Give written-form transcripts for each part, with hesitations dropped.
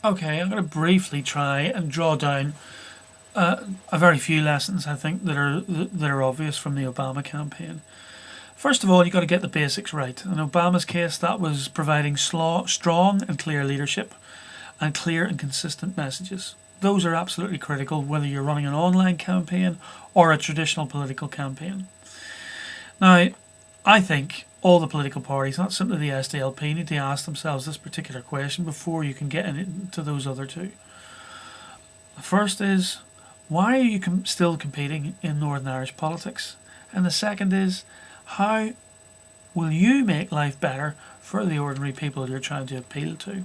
Okay, I'm going to briefly try and draw down a very few lessons I think that are obvious from the Obama campaign. First of all, you got to get the basics right. In Obama's case, that was providing strong and clear leadership and clear and consistent messages. Those are absolutely critical whether you're running an online campaign or a traditional political campaign. Now, I think all the political parties, not simply the SDLP, need to ask themselves this particular question before you can get into those other two. The first is, why are you still competing in Northern Irish politics? And the second is, how will you make life better for the ordinary people you're trying to appeal to?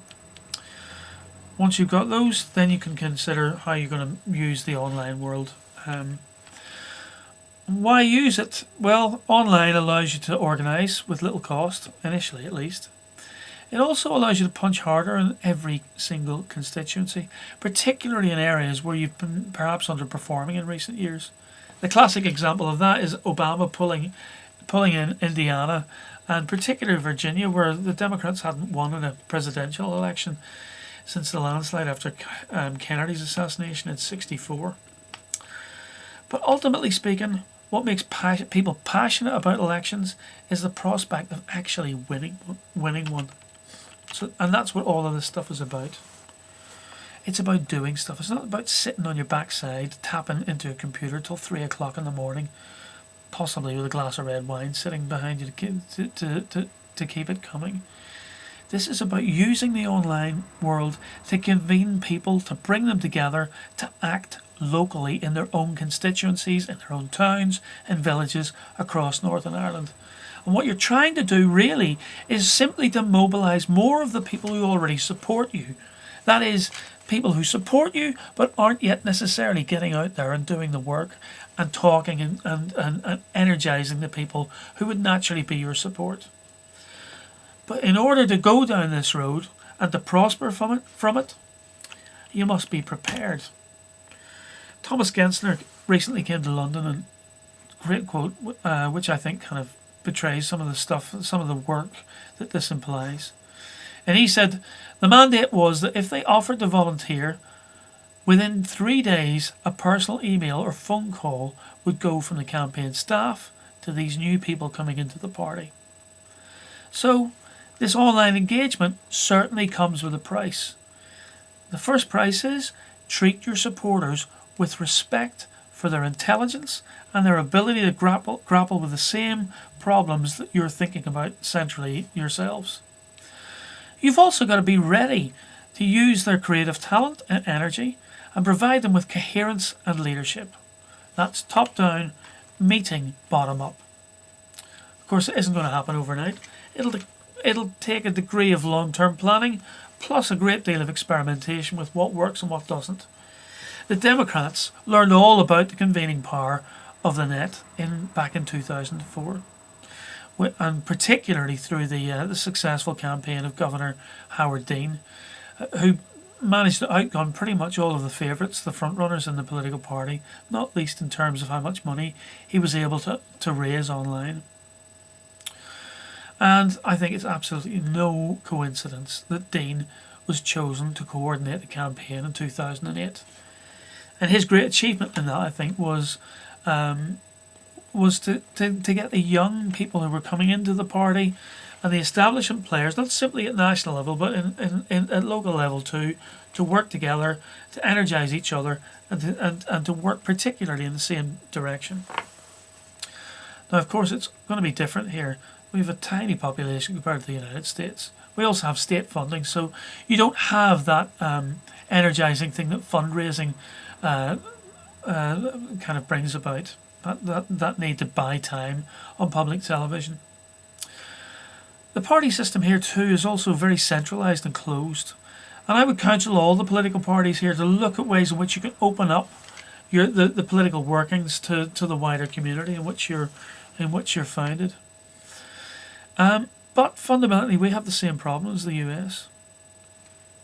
Once you've got those, then you can consider how you're going to use the online world. Why use it? Well, online allows you to organise with little cost, initially at least. It also allows you to punch harder in every single constituency, particularly in areas where you've been perhaps underperforming in recent years. The classic example of that is Obama pulling in Indiana and particularly Virginia, where the Democrats hadn't won in a presidential election since the landslide after Kennedy's assassination in '64. But ultimately speaking, what makes people passionate about elections is the prospect of actually winning one. So, and that's what all of this stuff is about. It's about doing stuff. It's not about sitting on your backside tapping into a computer till 3 o'clock in the morning, possibly with a glass of red wine sitting behind you to keep it coming. This is about using the online world to convene people, to bring them together, to act locally in their own constituencies, in their own towns and villages across Northern Ireland. And what you're trying to do really is simply to mobilise more of the people who already support you. That is, people who support you but aren't yet necessarily getting out there and doing the work and talking and energising the people who would naturally be your support. But in order to go down this road and to prosper from it, you must be prepared. Thomas Gensler recently came to London, and great quote, which I think kind of betrays some of the stuff, some of the work that this implies. And he said the mandate was that if they offered to volunteer, within 3 days a personal email or phone call would go from the campaign staff to these new people coming into the party. So this online engagement certainly comes with a price. The first price is treat your supporters with respect for their intelligence and their ability to grapple with the same problems that you're thinking about centrally yourselves. You've also got to be ready to use their creative talent and energy and provide them with coherence and leadership. That's top down, meeting bottom up. Of course, it isn't going to happen overnight. It'll take a degree of long-term planning plus a great deal of experimentation with what works and what doesn't. The Democrats learned all about the convening power of the net back in 2004, and particularly through the successful campaign of Governor Howard Dean, who managed to outgun pretty much all of the favourites, the frontrunners in the political party, not least in terms of how much money he was able to raise online. And I think it's absolutely no coincidence that Dean was chosen to coordinate the campaign in 2008. And his great achievement in that, I think, was to get the young people who were coming into the party and the establishment players, not simply at national level, but at local level too, to work together, to energise each other, and to work particularly in the same direction. Now, of course, it's going to be different here. We have a tiny population compared to the United States. We also have state funding, so you don't have that energising thing that fundraising kind of brings about. That need to buy time on public television. The party system here too is also very centralised and closed, and I would counsel all the political parties here to look at ways in which you can open up the political workings to the wider community in which you're founded. But fundamentally, we have the same problem as the US: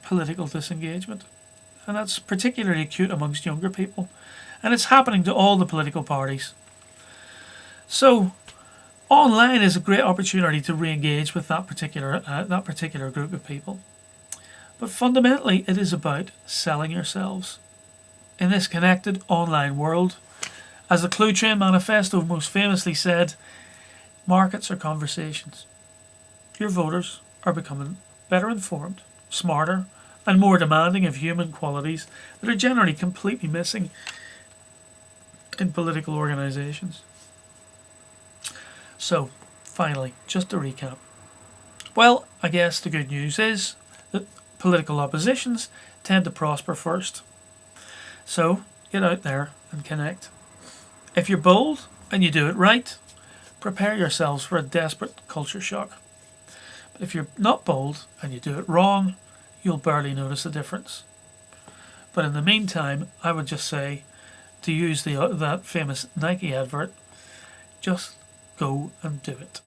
political disengagement, and that's particularly acute amongst younger people, and it's happening to all the political parties. So, online is a great opportunity to re-engage with that particular group of people. But fundamentally, it is about selling yourselves. In this connected online world, as the Clue Train Manifesto most famously said, markets are conversations. Your voters are becoming better informed, smarter, and more demanding of human qualities that are generally completely missing in political organisations. So, finally, just to recap. Well, I guess the good news is that political oppositions tend to prosper first. So, get out there and connect. If you're bold and you do it right, prepare yourselves for a desperate culture shock. But if you're not bold and you do it wrong, you'll barely notice the difference. But in the meantime, I would just say, to use that famous Nike advert, just go and do it.